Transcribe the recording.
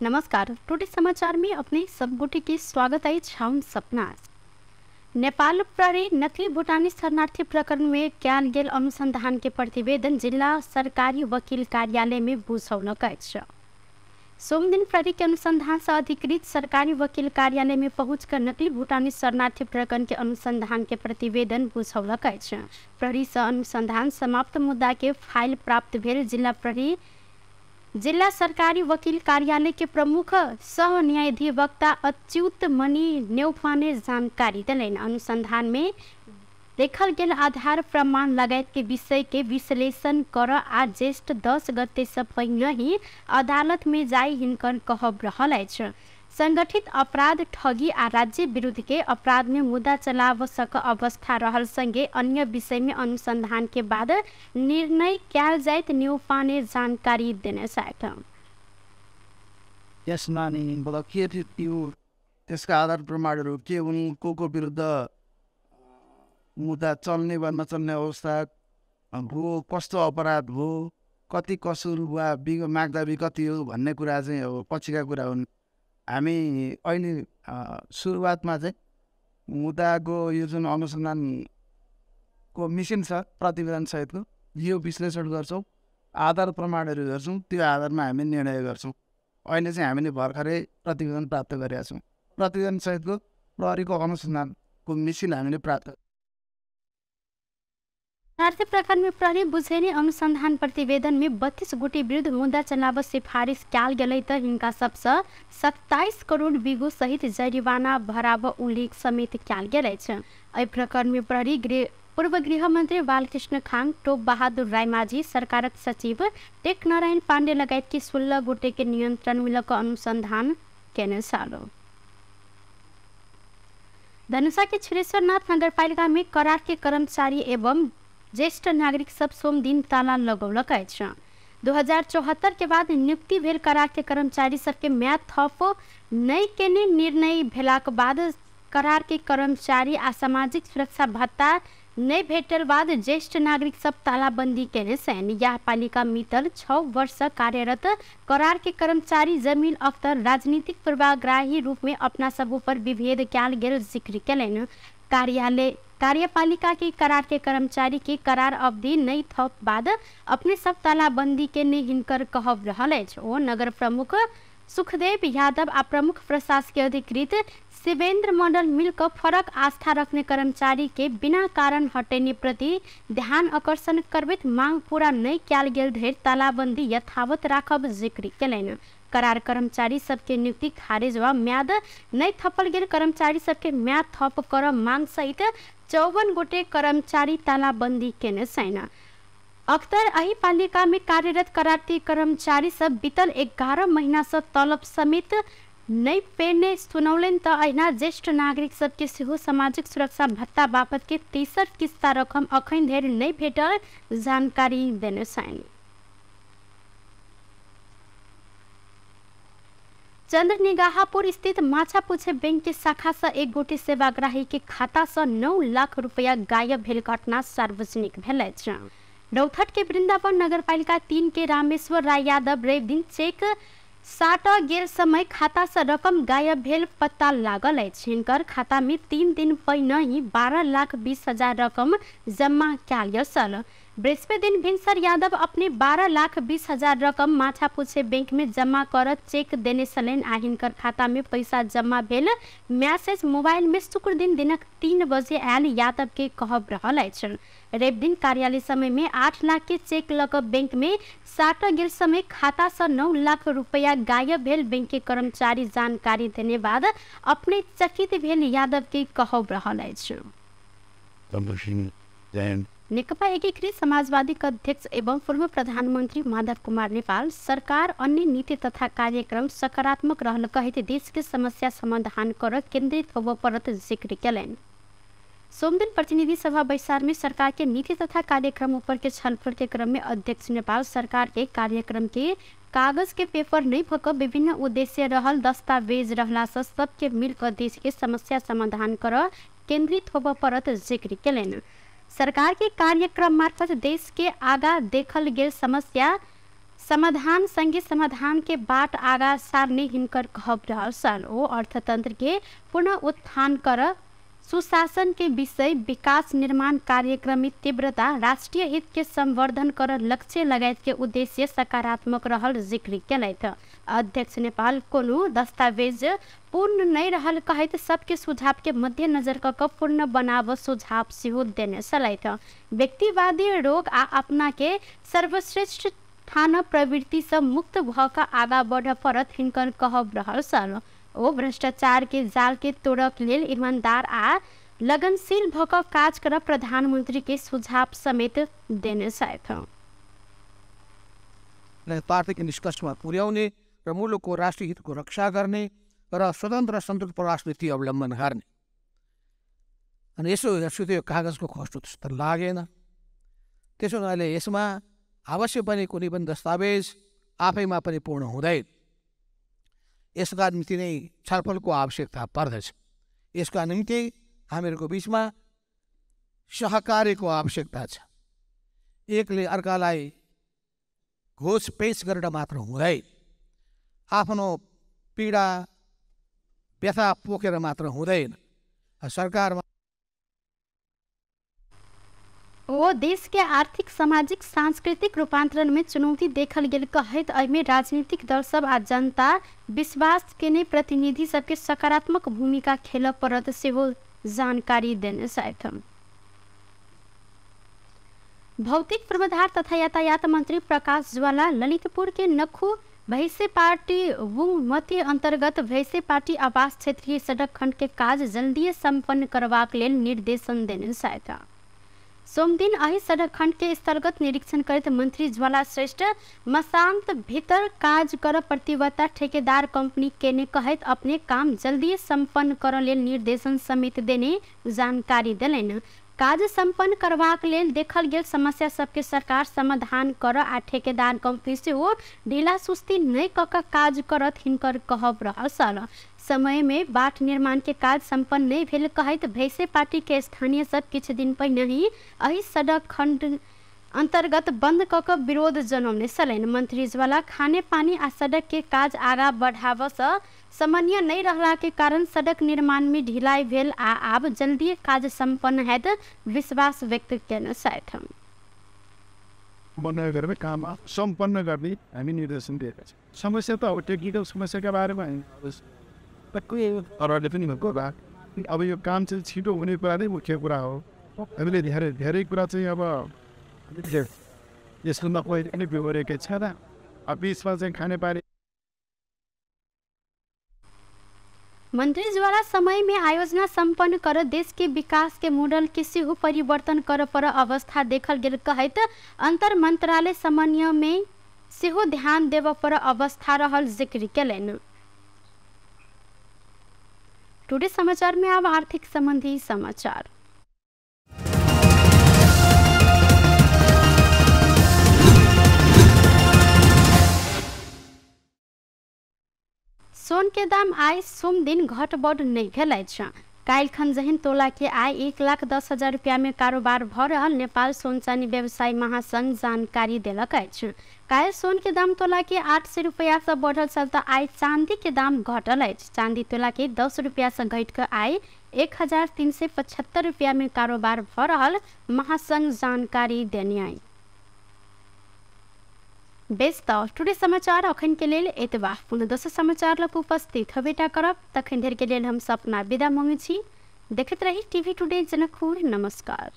नमस्कार। टुडे समाचार में अपने सब गोटे के स्वागत है। छाउन सपना नेपाल प्रहरी नकली भूटानी शरणार्थी प्रकरण में कियाल गेल अनुसंधान के प्रतिवेदन जिला सरकारी वकील कार्यालय में बुझौल गए। सोम दिन प्रहरी के अनुसंधान से अधिकृत सरकारी वकील कार्यालय में पहुंचकर नकली भूटानी शरणार्थी प्रकरण के अनुसंधान के प्रतिवेदन बुझौल गए। प्रहरी से अनुसंधान समाप्त मुद्दा के फाइल प्राप्त भेल जिला जिला सरकारी वकील कार्यालय के प्रमुख सह न्यायाधिवक्ता अच्युत मणि नेउपाने जानकारी दिलैन। अनुसंधान में देखल गेल आधार प्रमाण लगायत के विषय के विश्लेषण कर आज ज्येष्ठ 10 गते से पहले ही अदालत में जाई हिनकर कहब रहल अछि। संगठित अपराध ठगी आ राज्य विरुद्ध के अपराध में मुद्दा चलाव सक अवस्था रहल संगे अन्य विषय में अनुसंधान के बाद निर्णय कियाल जाइत नेउपाने जानकारी देने साथ यसमा नि के थियो त्यसका आधार प्रमाणहरू के उनी को विरुद्ध मुद्दा चल्ने वा नचल्ने अवस्था हो, कस्तो अपराध हो, कति कसुर वा माग्दाबी कति हो भन्ने कुरा चाहिँ अब पछिका कुरा हुन्। हामी अहिले सुरुवातमा चाहिँ मुद्दाको यो जुन अनुसन्धानको मिसन छ प्रतिवेदन सहितको यो विश्लेषण गर्छौँ, आधार प्रमाणहरू हेर्छौँ, त्यो आधारमा हामी निर्णय गर्छौँ। अहिले चाहिँ हामीले भर्खरै प्रतिवेदन प्राप्त गरेका छौँ। प्रतिवेदन सहितको प्रहरीको अनुसन्धानको मिसन हामीले प्राप्त प्रकरण में प्रहरी बुझेने अनुसंधान प्रतिवेदन में 32 गोटे विरुद्ध मुद्दा चलाव सिफारिश कियाल गेलै त हिनका सबसे 27 करोड़ बिगो सहित जरिवाना भराव उल्लेख समेत कियाल गेलै छ। एहि प्रकरण में प्रहरी पूर्व गृह मंत्री बालकृष्ण खान, टोप बहादुर रायमाझी, सरकारक सचिव टेक नारायण पांडे लगायत के 16 गोटे के नियंत्रण मूलक अनुसंधान केने सालो। धनुषा के छिरेश्वरनाथ नगरपालिका में करार के कर्मचारी एवं ज्येष्ठ नागरिक सब सोम दिन ताला लगौल गए। 2074 के बाद नियुक्ति भेल करार के कर्मचारी सबके म्याद थप नहीं केने निर्णय भेलाक बाद करार के कर्मचारी आ सामाजिक सुरक्षा भत्ता नहीं भेटल बाद ज्येष्ठ नागरिक सब तालाबंदी केने सैन। यह पालिका मितल 6 वर्ष कार्यरत करार के कर्मचारी जमील अख्तर राजनीतिक पूर्वाग्रही रूप में अपना सब ऊपर विभेद कियाल गेल जिक्र केलैन। कार्यपालिका के करार के कर्मचारी के करार अवधि नहीं थप बाद अपने सब तालाबंदी के ने हिनकर कहब रहल अछि। ओ नगर प्रमुख सुखदेव यादव आ प्रमुख प्रशासकीय अधिकृत शिवेंद्र मंडल मिलकर फरक आस्था रखने कर्मचारी के बिना कारण हटेने प्रति ध्यान आकर्षण करबैत मांग पूरा नहीं कियाल गेल धरि तालाबंदी यथावत राखब जिक्र केलैन। करार कर्मचारी सबके नियुक्ति खारिज व म्याद नहीं थपल गेल कर्मचारी सबके म्याद थप कर मांग सहित 54 गोटे कर्मचारी तालाबंदी केने सैन। अख्तर एही पालिका में कार्यरत करार के कर्मचारी सब बीतल 11 महीना से तलब समेत नहीं पेने सुनौलेन त अहिना ज्येष्ठ नागरिक सबके सेहो सामाजिक सुरक्षा भत्ता बापत के 63 किस्ता रकम अखन धरि नहीं भेटल जानकारी देने सैन। चंद्रनिगाहपुर स्थित माछापुछे बैंक के शाखा से एक गोटे सेवाग्राही के खाता से 9 लाख रुपया गायब भेल घटना सार्वजनिक भेल अछि। नौथट के वृंदावन नगरपालिका 3 के रामेश्वर राय यादव रवि दिन चेक साट गेल समय खाता से रकम गायब भेल पत्ता लागल अछि। हिनकर खाता में 3 दिन पहिने ही 12,20,000 रकम जमा कियाल गेल छल। बृहस्पति दिन भिनसर यादव अपने 12,20,000 रकम माछापुछे बैंक में जमा कर चेक देने छलैन आ हिनकर खाता में पैसा जमा भेल मैसेज मोबाइल में शुक्र दिन दिनक 3 बजे आयल यादव के कहब रहल अछि। रवि दिन कार्यालय समय में 8 लाख के चेक लक बैंक में साट गेल समय खाता से 9 लाख रुपया गायब भेल बैंक के कर्मचारी जानकारी देने बाद अपने चकित भेल यादव के कहब रहल अछि। नेकपा एकीकृत समाजवादी का अध्यक्ष एवं पूर्व प्रधानमंत्री माधव कुमार नेपाल सरकार अन्य नीति तथा कार्यक्रम सकारात्मक रहल कहित देश के समस्या समाधान कर केंद्रित होब परत जिक्र केलैन। सोमदिन प्रतिनिधि सभा बैसार में सरकार के नीति तथा कार्यक्रम ऊपर के छलफल के क्रम में अध्यक्ष नेपाल सरकार के कार्यक्रम के कागज के पेपर नहीं भक विभिन्न उद्देश्य रहल दस्तावेज रहला से सबके मिलकर देश के समस्या समाधान कर केंद्रित होब परत जिक्र केलैन। सरकार के कार्यक्रम मार्फत देश के आगा देखल गेल समस्या समाधान संगे समाधान के बाट आगा सारने हिनकर कहब रहल सन। ओ अर्थतंत्र के पुनः उत्थान कर सुशासन के विषय विकास निर्माण कार्यक्रम में तीव्रता राष्ट्रीय हित के संवर्धन कर लक्ष्य लगायत के उद्देश्य सकारात्मक रहल जिक्र कैलैथ। अध्यक्ष नेपाल कोनो दस्तावेज पूर्ण नहीं रहल कहत सबके सुझाव के मद्देनजर क पूर्ण बनाव सुझाव सेहो देने सलैथ। व्यक्तिवादी रोग आ अपना के सर्वश्रेष्ठ ठान प्रवृत्ति से मुक्त भक आगा बढ़ परत हिनकर कहब रहल सन। ओ भ्रष्टाचार के जाल के तोड़क लेल ईमानदार आ लगनशील भक काज कर प्रधानमंत्री के सुझाव समेत देने साथ पार्टीको निष्कर्षमा पुर्याउने र मुलुकको राष्ट्रिय हितको रक्षा गर्ने र स्वतन्त्र सन्तुलित परराष्ट्र नीति अवलम्बन गर्ने। अनि यसो हेर्छु त्यो कागजको खस्रो जस्तो लागेन। त्यसो हुनाले यसमा अवश्य पनि कुनै पनि दस्तावेज आफैमा पनि पूर्ण हुँदैन। यसका निम्ति नै छलफलको आवश्यकता पर्दछ। यसका निम्ति हामीहरूको बिचमा सहकार्यको आवश्यकता छ। एकले अर्कालाई घोष पेश गरेर मात्र हुँदैन, आफ्नो पीडा व्यथा पोखेर मात्र हुँदैन। सरकारमा वो देश के आर्थिक सामाजिक सांस्कृतिक रूपांतरण में चुनौती देखल गेल कहत एहिमे राजनीतिक दल सब आ जनता विश्वास के ने प्रतिनिधि सबके सकारात्मक भूमिका खेल परत सेहो जानकारी देने साथ। भौतिक पूर्वाधार तथा यातायात मंत्री प्रकाश ज्वाला ललितपुर के नखु भैसे पार्टी वुमती अंतर्गत भैसे पार्टी आवास क्षेत्रीय सड़क खंड के काज जल्दी संपन्न करवाक लेल निर्देशन देने साथ। सोमदिन अही सड़क खंड के स्थलगत निरीक्षण करते मंत्री ज्वाला श्रेष्ठ मसांत भीतर काज कर प्रतिबद्धता ठेकेदार कंपनी के ने कहत अपने काम जल्दी संपन्न कर लेल निर्देशन समेत देने जानकारी दिलन। काज संपन्न करवाक लेल देखल गेल समस्या सबके सरकार समाधान कर आ ठेकेदार कंपनी से वो ढीला सुस्ती नहीं कक काज करत हिनकर कहब रहल सल। समय में बाट निर्माण के काज संपन्न नहीं भेल कहत भैसे पार्टी के स्थानीय सब किछ दिन पहले ही अही सड़क खंड अंतर्गत बंद कक विरोध जनौने सलन। मंत्री ज्वाला खाने पानी आ सड़क के काज आगा बढ़ाव समन्वय नहीं रहला के कारण सड़क निर्माण में ढिलाई भेल आ आब जल्दी काज संपन्न हैत विश्वास व्यक्त केन साथ। बनाए गरेर काम सम्पन्न गर्ने हामी निर्देशन दिएका छौँ। समस्या त अब टेक्निकल समस्याका बारेमा अरूहरूले पनि भएको भए अब यो काम चाहिँ छिटो हुने कुरा नै मुख्य कुरा हो। हामीले धेरै कुरा चाहिँ अब यसको नपहिले पनि बिहोरेकै छ र अब बिचमा चाहिँ खानेपानी। मंत्री ज्वाला समय में आयोजना संपन्न कर देश के विकास के मॉडल के सेहो परिवर्तन कर पर अवस्था देखल गेल कहत अंतर मंत्रालय समन्वय में सेहो ध्यान देव पर अवस्था रहल जिक्र केलन। टुडे समाचार में अब आर्थिक संबंधी समाचार। सोन के दाम आय सोम दिन घट बढ़ नहीं भेल छ। काल्हि खन जहन तोला के आय 1,10,000 रुपया में कारोबार भ रहल नेपाल सोन चानी व्यवसायी महासंघ जानकारी देलक अछि। काल्हि सोन के दाम तोला के 800 रुपया से बढ़ल चलता आय चांदी के दाम घटल अछि। चांदी तोला के 10 रुपया से घट कर आय 1,375 रुपया में कारोबार भ रहल महासंघ जानकारी देने आई। बेस्त टुडे समाचार अखन के लेल एतबा। पुनः दोसर समाचार लग उपस्थित हबेटा करब तखन देर के लेल हम सपना विदा मांगे छी। देखते रही टीवी टुडे जनकपुर। नमस्कार।